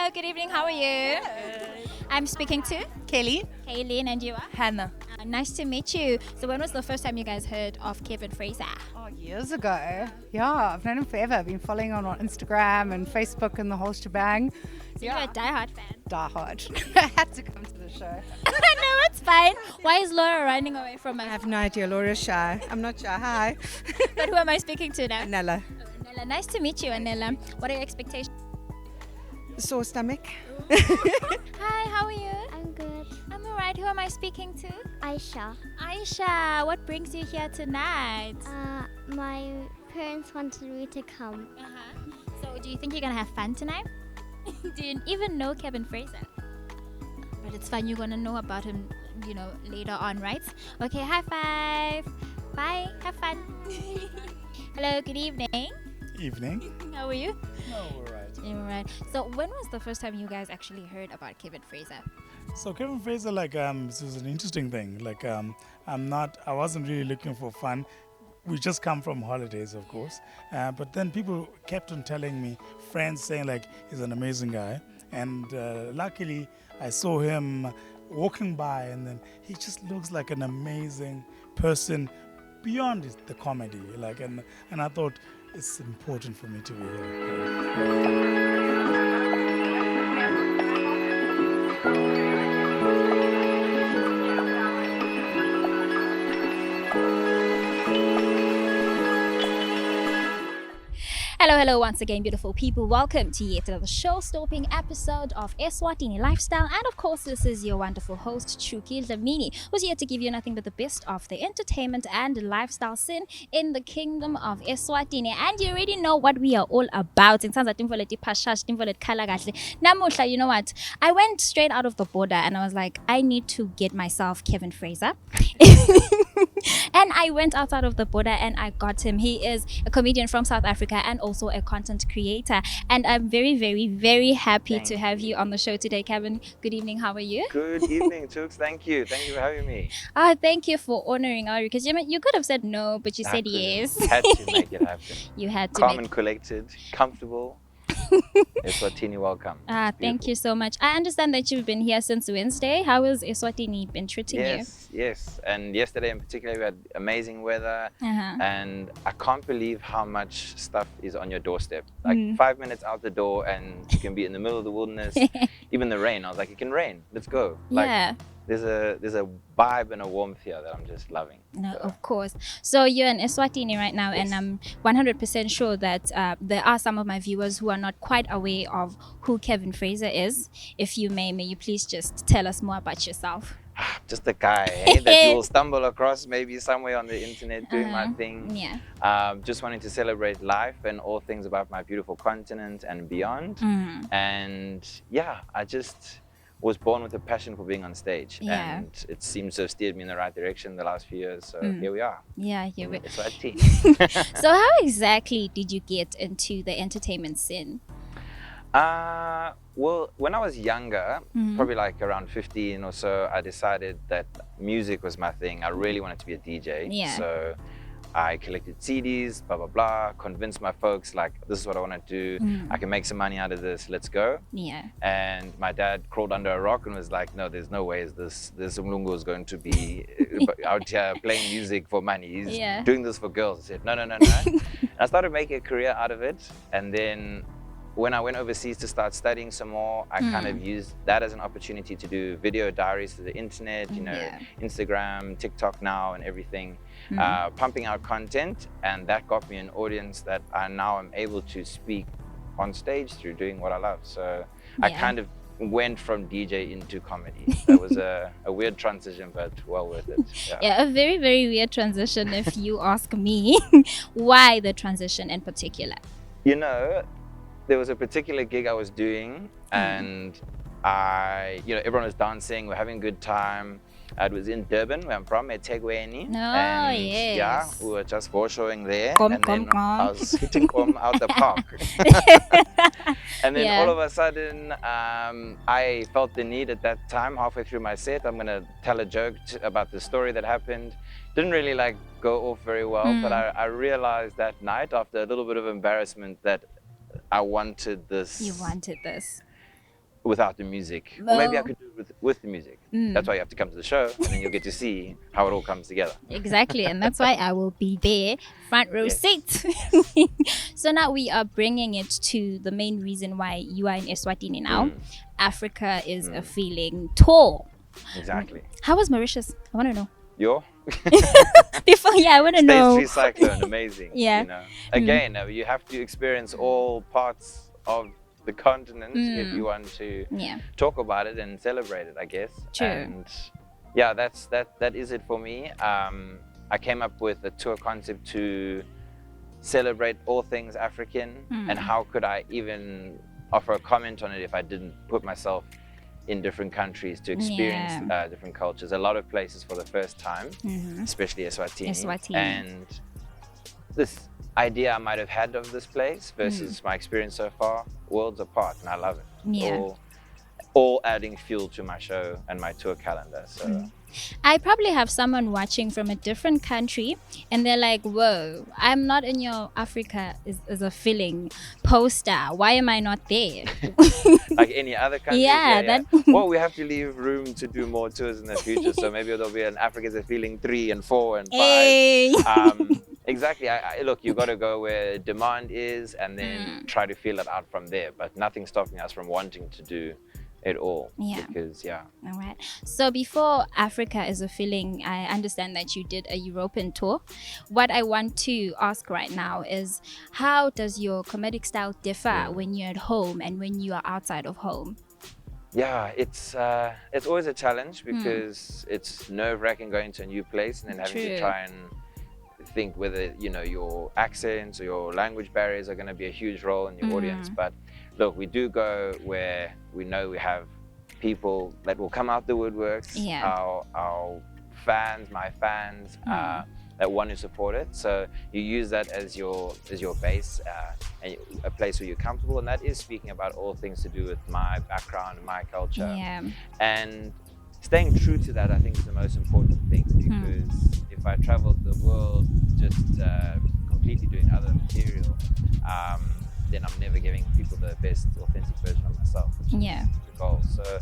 Hello, good evening. How are you? I'm speaking to Kelly. Kaylin, and you are? Hannah. Nice to meet you. So when was the first time you guys heard of Kevin Fraser? Oh, years ago. Yeah, I've known him forever. I've been following on Instagram and Facebook and the whole shebang. So you're a diehard fan? Diehard. I had to come to the show. No, it's fine. Why is Laura running away from us? I have no idea. Laura's shy. I'm not shy. Hi. But who am I speaking to now? Nella. Anela. Nice to meet you, Anela. What are your expectations? Sore stomach. Hi, how are you? I'm good. I'm alright. Who am I speaking to? Aisha. Aisha, what brings you here tonight? My parents wanted me to come. So do you think you're gonna have fun tonight? Do you even know Kevin Fraser? But it's fine, you're gonna know about him, later on, right? Okay, high five. Bye, have fun. Hello, good evening. Evening. How are you? Oh, all right. Alright. So when was the first time you guys actually heard about Kevin Fraser? So Kevin Fraser, this was an interesting thing. I wasn't really looking for fun. We just come from holidays, of course. But then people kept on telling me, friends saying he's an amazing guy. And luckily, I saw him walking by, and then he just looks like an amazing person beyond the comedy. And I thought it's important for me to be here. Hello once again, beautiful people. Welcome to yet another show-stopping episode of Eswatini Lifestyle. And of course, this is your wonderful host, Chuki Dlamini, who's here to give you nothing but the best of the entertainment and lifestyle scene in the kingdom of Eswatini. And you already know what we are all about. You know what? I went straight out of the border and I was like, I need to get myself Kevin Fraser. And I went outside of the border and I got him. He is a comedian from South Africa and also a content creator. And I'm very, very, very happy to have you on the show today, Kevin. Good evening. How are you? Good evening, Chooks. Thank you. Thank you for having me. Thank you for honoring our request. You could have said no, but you said yes. Had to make it happen. You had to. Calm and collected, comfortable. Eswatini, welcome. Thank you so much. I understand that you've been here since Wednesday. How has Eswatini been treating you? Yes. And yesterday in particular, we had amazing weather. And I can't believe how much stuff is on your doorstep. 5 minutes out the door and you can be in the middle of the wilderness. Even the rain. I was like, it can rain. Let's go. There's a vibe and a warmth here that I'm just loving. No, of course. So you're in Eswatini right now, Yes. and I'm 100% sure that there are some of my viewers who are not quite aware of who Kevin Fraser is. If you may you please just tell us more about yourself? Just a guy that you will stumble across maybe somewhere on the internet doing my thing. Yeah. Just wanting to celebrate life and all things about my beautiful continent and beyond. And I just was born with a passion for being on stage, and it seems to have steered me in the right direction the last few years. So here we are. Yeah, here we are. So how exactly did you get into the entertainment scene? Well, when I was younger, probably around 15 or so, I decided that music was my thing. I really wanted to be a DJ. Yeah. So I collected CDs, blah, blah, blah, convinced my folks, this is what I want to do. I can make some money out of this. Let's go. Yeah. And my dad crawled under a rock and was like, no, there's no way this Mlungu is going to be out here playing music for money. He's doing this for girls. I said, no. And I started making a career out of it. And then when I went overseas to start studying some more, I kind of used that as an opportunity to do video diaries to the internet, Instagram, TikTok now and everything, pumping out content. And that got me an audience that I now am able to speak on stage through doing what I love. So I kind of went from DJ into comedy. That was a weird transition, but well worth it. Yeah, a very, very weird transition if you ask me. Why the transition in particular? There was a particular gig I was doing and everyone was dancing, we're having a good time. It was in Durban, where I'm from, at Tegweni. Yes. Yeah, we were just showing there. I was hitting out the park. And then all of a sudden, I felt the need at that time, halfway through my set, I'm going to tell a joke about the story that happened. Didn't really go off very well, but I realized that night, after a little bit of embarrassment, that I wanted this. You wanted this. without the music. Or maybe I Well, could do it with the music. That's why you have to come to the show, and then you'll get to see how it all comes together. exactly, and that's why I will be there, front row Yes. seat. So now we are bringing it to the main reason why you are in Eswatini now. Africa is a feeling tour. Exactly. How was Mauritius? I want to know. You're Before, yeah, I want to Stage know. 3 cyclone, amazing. Yeah. You know, again, you have to experience all parts of the continent if you want to Yeah, talk about it and celebrate it, I guess. True. And yeah, that is it for me. I came up with a tour concept to celebrate all things African, and how could I even offer a comment on it if I didn't put myself in different countries to experience different cultures. A lot of places for the first time, especially Eswatini. And this idea I might have had of this place versus my experience so far, worlds apart, and I love it. Yeah. All adding fuel to my show and my tour calendar. So I probably have someone watching from a different country and they're like, whoa, I'm not in your Africa is a feeling poster. Why am I not there? like any other country. Yeah, Well, we have to leave room to do more tours in the future. So maybe there'll be an Africa's a Feeling 3 and 4 and 5. Hey. Exactly. Look, you got to go where demand is and then try to feel it out from there. But nothing's stopping us from wanting to do it all. Yeah. Because, All right. So before Africa is a feeling, I understand that you did a European tour. What I want to ask right now is, how does your comedic style differ when you're at home and when you are outside of home? Yeah, it's always a challenge because it's nerve-wracking going to a new place and then having to try and think whether your accents or your language barriers are going to be a huge role in your audience. But look, we do go where we know we have people that will come out the woodworks, our fans, my fans, that want to support it. So you use that as your base and a place where you're comfortable, and that is speaking about all things to do with my background and my culture. And staying true to that, I think, is the most important thing, because if I traveled the world just completely doing other material, then I'm never giving people the best authentic version of myself, which is the goal. So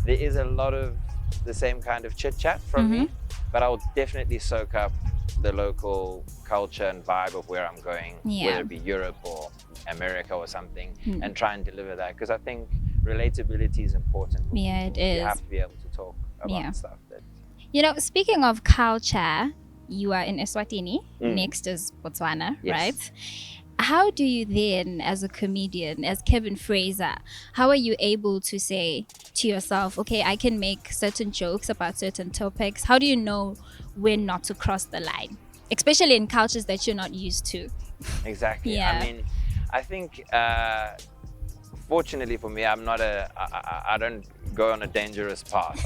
there is a lot of the same kind of chit chat from me, but I'll definitely soak up the local culture and vibe of where I'm going, whether it be Europe or America or something, and try and deliver that, because I think relatability is important for people. It is. You have to be able to talk about stuff that... Speaking of culture, you are in Eswatini, next is Botswana, right? How do you then, as a comedian, as Kevin Fraser, how are you able to say to yourself, okay, I can make certain jokes about certain topics? How do you know when not to cross the line, especially in cultures that you're not used to? Exactly. I mean, I think, fortunately for me, I'm not I don't go on a dangerous path.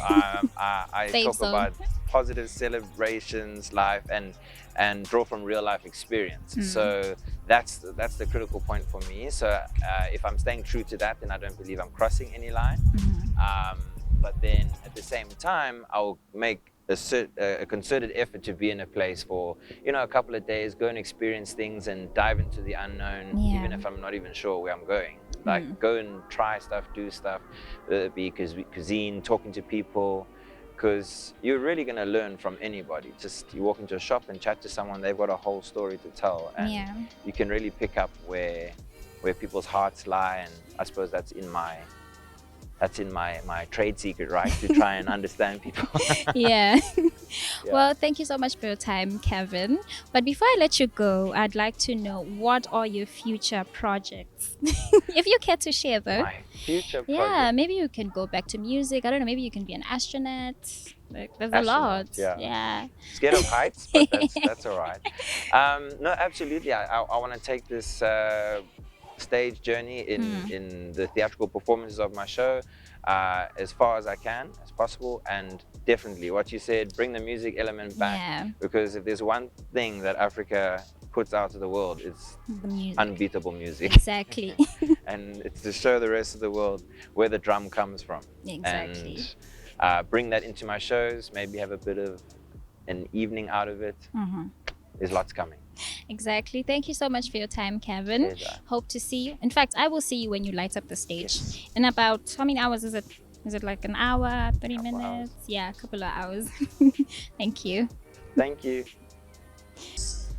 I talk about positive celebrations, life, and draw from real life experience. So that's the critical point for me. So if I'm staying true to that, then I don't believe I'm crossing any line. But then at the same time, I'll make a concerted effort to be in a place for a couple of days, go and experience things and dive into the unknown, even if I'm not even sure where I'm going. Like go and try stuff, do stuff, be cuisine, talking to people, because you're really going to learn from anybody. Just you walk into a shop and chat to someone, they've got a whole story to tell, and you can really pick up where people's hearts lie. And I suppose that's in my trade secret, right? To try and understand people. Well, thank you so much for your time, Kevin. But before I let you go, I'd like to know, what are your future projects? If you care to share, though. My future project. Yeah, maybe you can go back to music. I don't know, maybe you can be an astronaut. Like, there's a lot. Yeah. Scared of heights, but that's all right. No, absolutely. I want to take this stage journey in the theatrical performances of my show as far as I can, as possible, and definitely what you said, bring the music element back, because if there's one thing that Africa puts out to the world, it's unbeatable music. Exactly. And it's to show the rest of the world where the drum comes from. Exactly. And bring that into my shows, maybe have a bit of an evening out of it. There's lots coming. Exactly. Thank you so much for your time, Kevin. Pleasure. Hope to see you. In fact, I will see you when you light up the stage. In about how many hours is it? Is it like an hour, 30 Couple minutes? hours. Yeah, a couple of hours. Thank you. Thank you.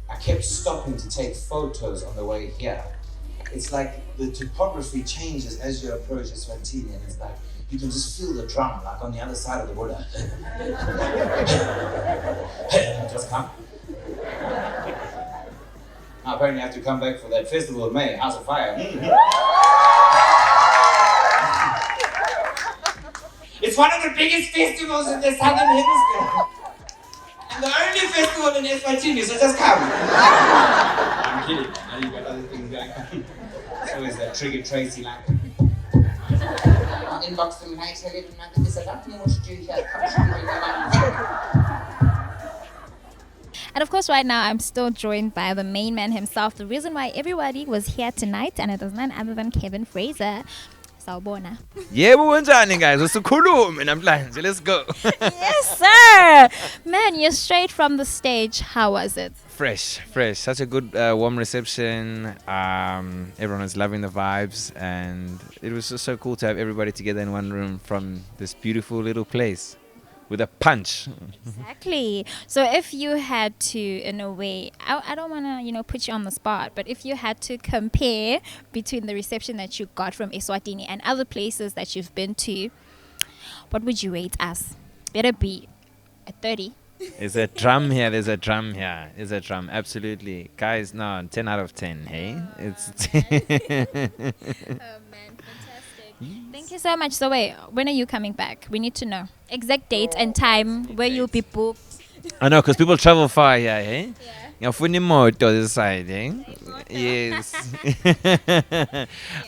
I kept stopping to take photos on the way here. It's like the topography changes as you approach Eswatini, and it's like you can just feel the drum like on the other side of the border. Just come. I apparently have to come back for that festival in May, House of Fire. It's one of the biggest festivals in the Southern Hemisphere. And the only festival in Eswatini, so just come. I'm kidding, man. I know you got other things going on. It's always that Trigger Tracy like. Inbox them, hey, tell you, man, there's a lot more to do here. And of course, right now, I'm still joined by the main man himself. The reason why everybody was here tonight, and it was none other than Kevin Fraser. Sawubona. Yebo kunjani guys? Usikhulume namhlanje. Let's go. Yes, sir. Man, you're straight from the stage. How was it? Fresh. Such a good warm reception. Everyone was loving the vibes, and it was just so cool to have everybody together in one room from this beautiful little place with a punch. Exactly. So if you had to, in a way, I don't want to, put you on the spot, but if you had to compare between the reception that you got from Eswatini and other places that you've been to, what would you rate us? Better be a 30. There's a drum here. There's a drum. Absolutely. Guys, no, 10 out of 10, hey? It's Oh, man. Fantastic. Thank you so much. So wait, when are you coming back? We need to know. Exact date and time where you'll be booked. I know, because people travel far here, hey? Yeah. Ngiyafuna imoto this side, eh? Yes.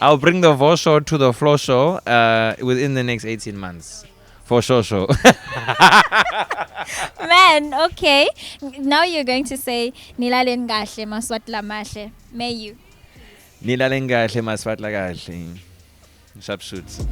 I'll bring the Vo show to the floor show within the next 18 months. For sure. Man, okay. Now you're going to say Nilalen kahle maswatla mahle. May you. Nilale kahle maswatla kahle. Sharp shoots.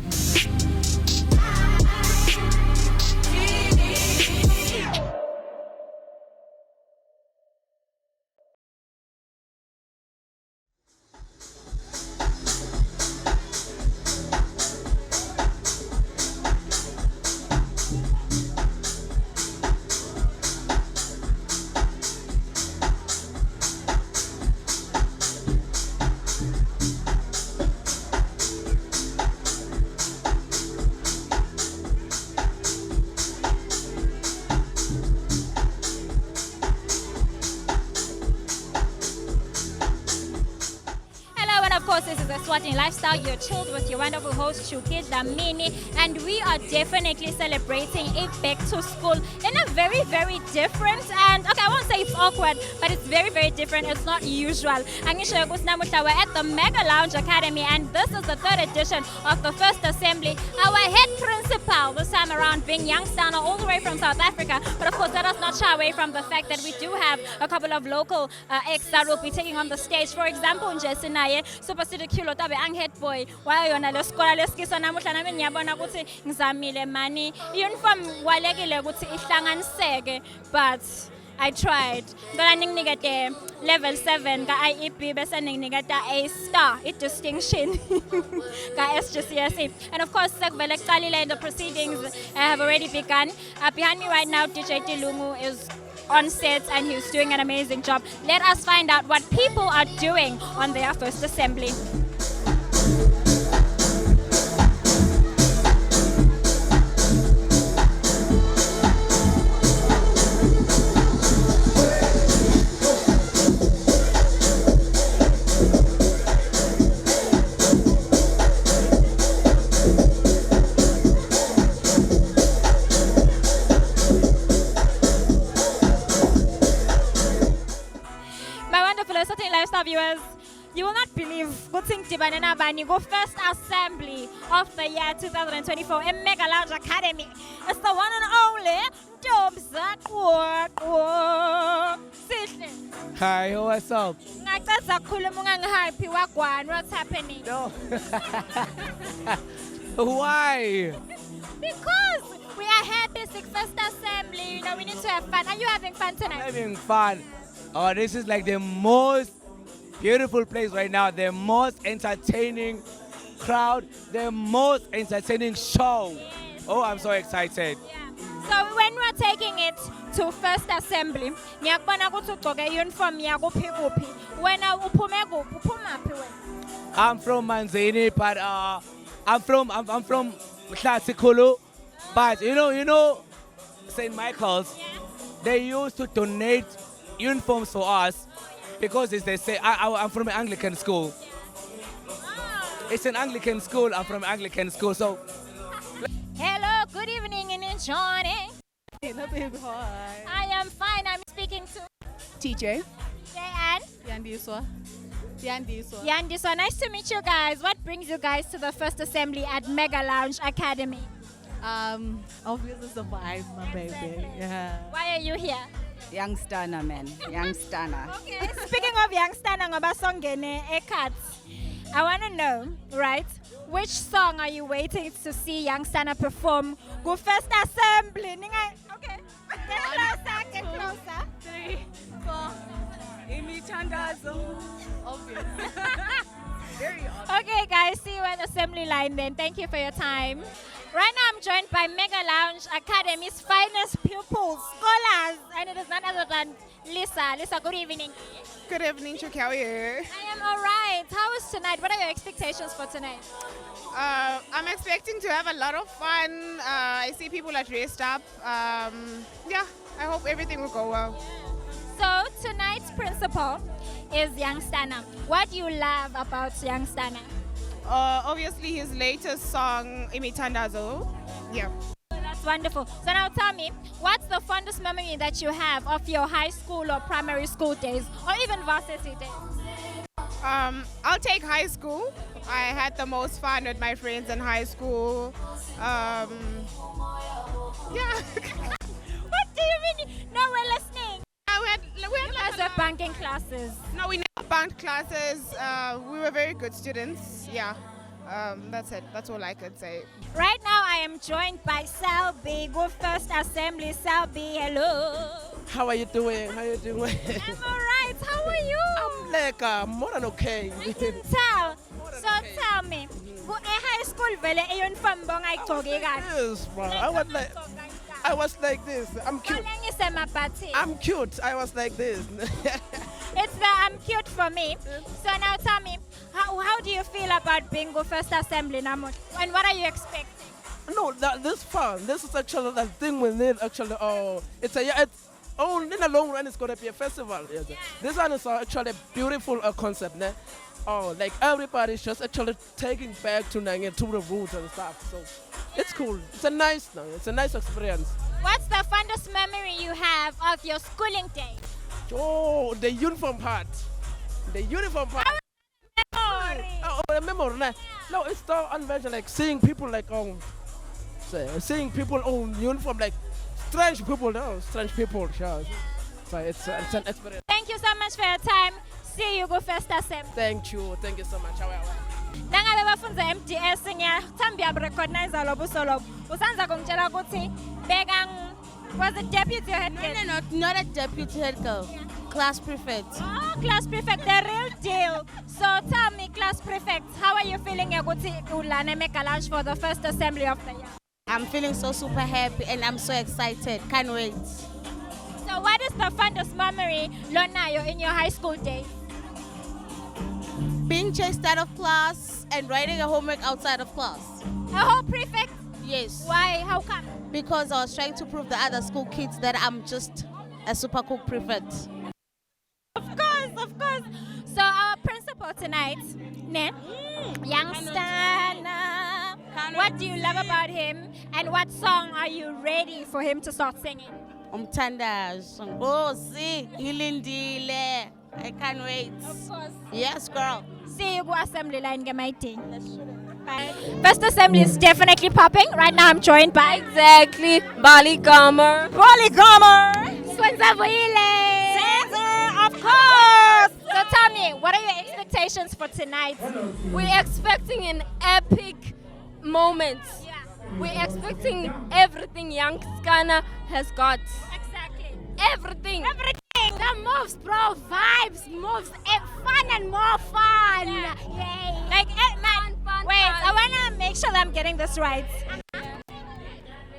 Of course, this is Eswatini Lifestyle. You're chilled with your wonderful host, Shuki Dlamini, and we are definitely celebrating a back to school in a very, very different and, okay, I won't say it's awkward, but it's very, very different. It's not usual. We're at the Mega Lounge Academy, and this is the third edition of the first assembly. Our head principal this time around being Youngstown, all the way from South Africa, but of course that does not shy away from the fact that we do have a couple of local acts that will be taking on the stage. For example, Sinaye, Super Kilo Tabe ang head boy, why yona lo skola leskiso namuhla nami ngiyabona ukuthi ngizamile mani uniform walekile ukuthi ihlanganiseke, but I tried. Ngicela ninginikete level 7 ka IEP bese ninginiketa a star, a distinction ka SGCSE. And of course, sekuvele kuqalile in the proceedings have already begun. Behind me right now, DJ Tilungu is on set and he's doing an amazing job. Let us find out what people are doing on their first assembly. Viewers, you will not believe go first assembly of the year 2024 in Mega Lounge Academy. It's the one and only Hi, what's up? What's happening? No. Why? Because we are happy. It's the first assembly. We need to have fun. Are you having fun tonight? I'm having fun. Oh, this is like the most beautiful place right now. The most entertaining crowd. The most entertaining show. Oh, I'm so excited. So when we're taking it to first assembly, ngiyakubona ukuthi ugcoke uniform yakho kuphi. Wena uphume kuphi? Uphumaphi wena? I'm from Manzini, but I'm from Mhlatsi. But you know, St. Michael's, they used to donate uniforms for us because as they say, I'm from an Anglican school. It's an Anglican school. I'm from Anglican school, so. Hello, good evening and enjoying. I am fine. I'm speaking to TJ. and Yandiswa. Yandiswa. Nice to meet you guys. What brings you guys to the first assembly at Mega Lounge Academy? Obviously the vibe, my baby. Yeah. Why are you here? Youngstana, man. Youngstana. Okay, speaking of Youngstana, ngoba songene eKats, I want to know, right? Which song are you waiting to see Youngstana perform? Go first assembly. Okay. Get closer. 3, 4. Imithandazo. Obviously. Very obvious. Okay, guys, see you at assembly line then. Thank you for your time. Right now, I'm joined by Mega Lounge Academy's finest pupils, scholars, and it is none other than Lisa. Lisa, good evening. Good evening, Chuck. How are you? I am all right. How is tonight? What are your expectations for tonight? I'm expecting to have a lot of fun. I see people are dressed up. Yeah, I hope everything will go well. So tonight's principal is Youngstana. What do you love about Youngstana? Obviously, his latest song, Imithandazo. Yeah. That's wonderful. So now tell me, what's the fondest memory that you have of your high school or primary school days or even varsity days? I'll take high school. I had the most fun with my friends in high school. Yeah. What do you mean? No, we're listening. We had As a banking classes. No, we never bunked classes. We were very good students. Yeah. That's it. That's all I could say. Right now, I am joined by Selby. Go first assembly. Selby, hello. How are you doing? I'm all right. How are you? I'm like more than okay. I can tell. So tell me, go high school vele uniform bong ay toge ka. Yes, bro. I was like this. I'm cute. I'm cute. I was like this. It's the I'm cute for me. So now tell me, how do you feel about bingo first assembly, Namut? And what are you expecting? No, this fun. This is actually the thing we need. Actually, in the long run, it's gonna be a festival. Yes. Yeah. This one is actually a beautiful concept. Ne? Oh, like everybody's just actually taking back to Nanga to the roots and stuff. So it's cool. It's a nice experience. What's the fondest memory you have of your schooling days? Oh, the uniform part. The uniform part. The memory. No, it's so unmentioned. Like seeing people like seeing people on uniform like strange people. No, strange people. Sure. So it's an experience. Thank you so much for your time. See you go first assembly. Thank you so much. Nangabe bafunza MDS ngiyathamba recognize lobuso lobo. Usanza kungitshela ukuthi was it deputy or head girl? No, not a deputy head girl. Yeah. Class prefect. Oh, class prefect, the real deal. So tell me, class prefect, how are you feeling ulana Mega Lounge for the first assembly of the year? I'm feeling so super happy and I'm so excited. Can't wait. So what is the fondest memory, Lonayo, in your high school days? Being chased out of class and writing a homework outside of class. A whole prefect? Yes. Why? How come? Because I was trying to prove the other school kids that I'm just a super cool prefect. Of course. So our principal tonight, Youngstana. What do you love about him and what song are you ready for him to start singing? Umthandazo. Oh, see, ilindile. I can't wait. Of course. Yes, girl. See you go assembly line, get my thing. First assembly is definitely popping. Right now I'm joined by exactly Bali Gamer. Fraser, of course. So tell me, what are your expectations for tonight? We're expecting an epic moment. Yeah. We're expecting everything Youngstana has got. Exactly. Everything. The moves, bro. Vibes, moves, fun and more fun. Yay. Like, wait, I want to make sure that I'm getting this right.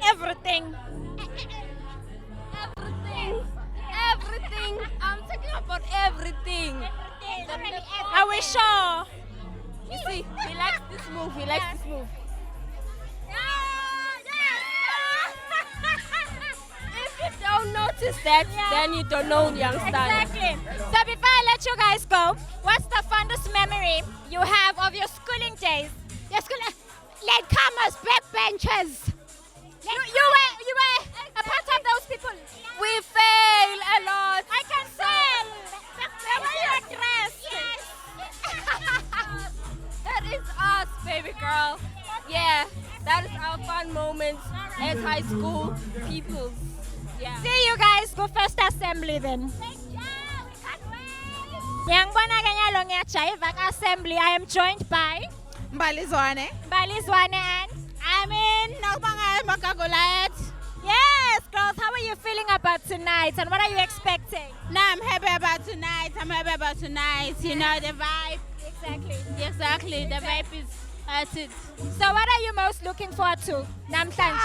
Everything. Everything. I'm talking about everything. Are we sure? You see, he likes this move. He likes this move. If you don't notice that, then you don't know youngster. Exactly. So before I let you guys go, what's the fondest memory you have of your schooling days? Your school, latecomers, backbenchers. You were a part of those people. We fail a lot. I can tell. The way you're dressed. Yes. That is us, baby girl. Yeah, that is our fun moments as high school people. Yeah. See you guys go first assembly then. Yang bona kanyalo ngiyajayiva assembly. I am joined by Mbalizwane. and I'm in Magagolayat. yes, girls. How are you feeling about tonight and what are you expecting? No, I'm happy about tonight. You know, the vibe. Exactly. The vibe is at it. So what are you most looking forward to? Namhlanje.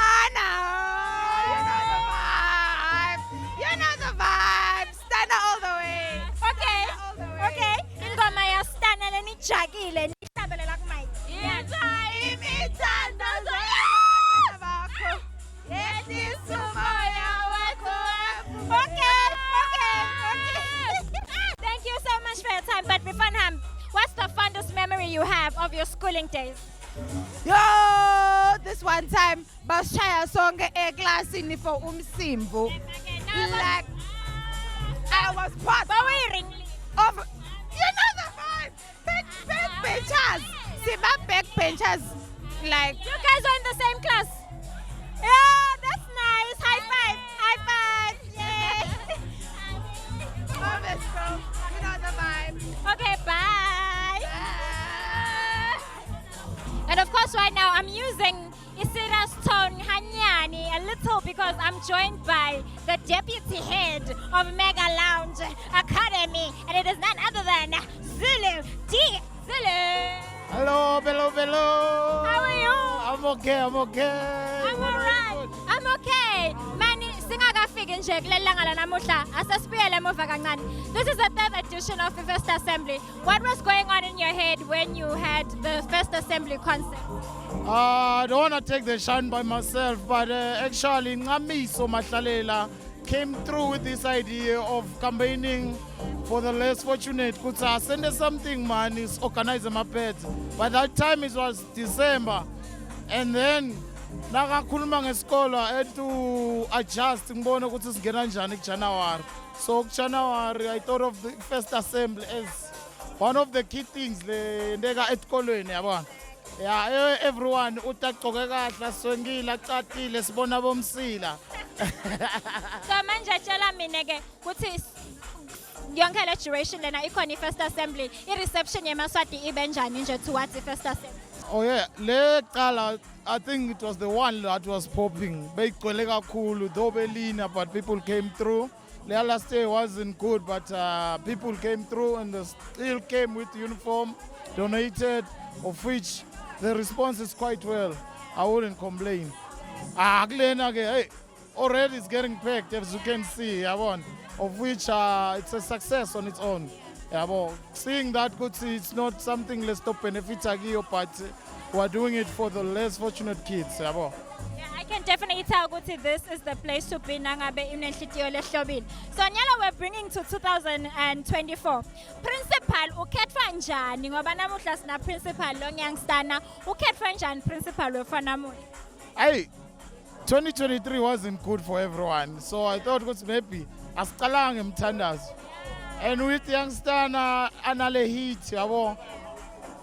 You know the vibe. Stand all the way. Okay. Ingoma ya stana lenijagile nihlabelela kumic. Okay. Thank you so much for your time. But Bifanham, what's the fondest memory you have of your schooling days? Yo, this one time, bashaya sonke eklasini for umsimbu. Like, I was part of, you know the vibe, backbenchers. See, my backbenchers, like. You guys are in the same class. Yeah, that's nice. High five. Yay. Let's go. You know the vibe. Okay, bye. And of course, right now I'm using Isira's tone Hanyani a little because I'm joined by the deputy head of Mega Lounge Academy, and it is none other than Zulu D. Zulu. Hello. How are you? I'm okay. I'm alright. I'm okay. Mani singakafiki nje kulelanga la namuhla asasibuyele emuva kancane. This is the third edition of the first assembly. What was going on in your head when you had the first assembly concept? I don't want to take the shine by myself, but actually Ngamiso Mahlalela came through with this idea of campaigning for the less fortunate. Kutsa send us something, man, is organize my pets. By that time it was December, and then nakakhuluma ngesikolo I had to adjust ngibone ukuthi sigena njani kuJanuary. So January I thought of the first assembly as one of the key things le ndeka esikolweni yabona. Yeah, everyone utagcoke kahle aswengile acacile sibona bomsila. So manje tshela mina ke kuthi yonke le duration lena ikhona first assembly, i-reception yemaswati ibe njani nje towards the first assembly? Oh yeah, le qala I think it was the one that was popping. Beyigcwele kakhulu though belina, but people came through. The last day wasn't good, but people came through and they still came with uniform, donated, of which the response is quite well. I wouldn't complain. Hey, already it's getting packed, as you can see, of which it's a success on its own. Seeing that, it's not something let's stop benefits, but we're doing it for the less fortunate kids. Yeah, I can definitely tell this is the place to be. So Nyala, we're bringing to 2024. Principal, ukhetwa njani ngoba namuhla sina principal lo youngstana, ukhetwa njani principal wefana muni? Hey, 2023 wasn't good for everyone, so I thought maybe asicalange mthandazo. And with youngstana anale heat,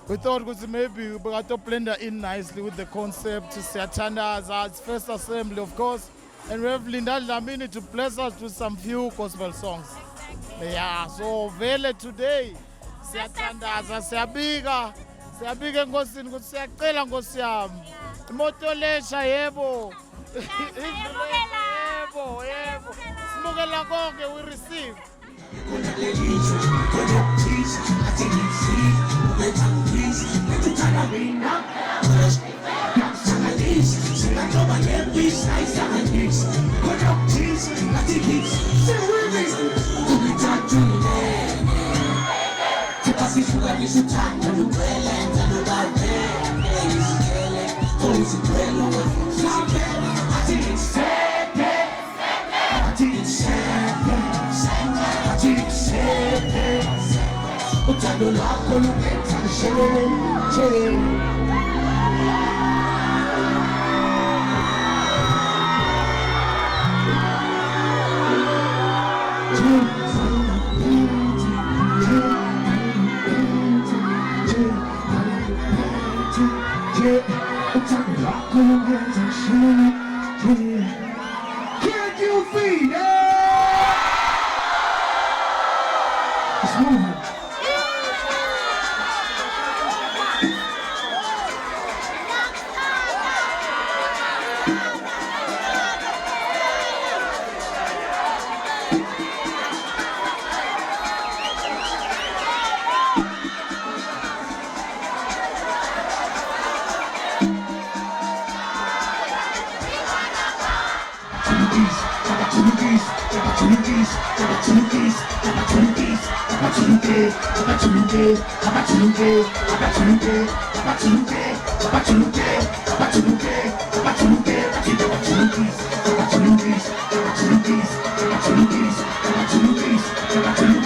we thought maybe we got to blend in nicely with the concept. It's first assembly, of course, and we have Linda Lamini to bless us with some few gospel songs. Yeah, so vele today, siyatandaza, siyabiga ngosini ukuthi siyacela Nkosi yami. Imoto lesha yebo. Yebo. Simukela konke we receive. Can't you feel it? It's moving. Opportunities.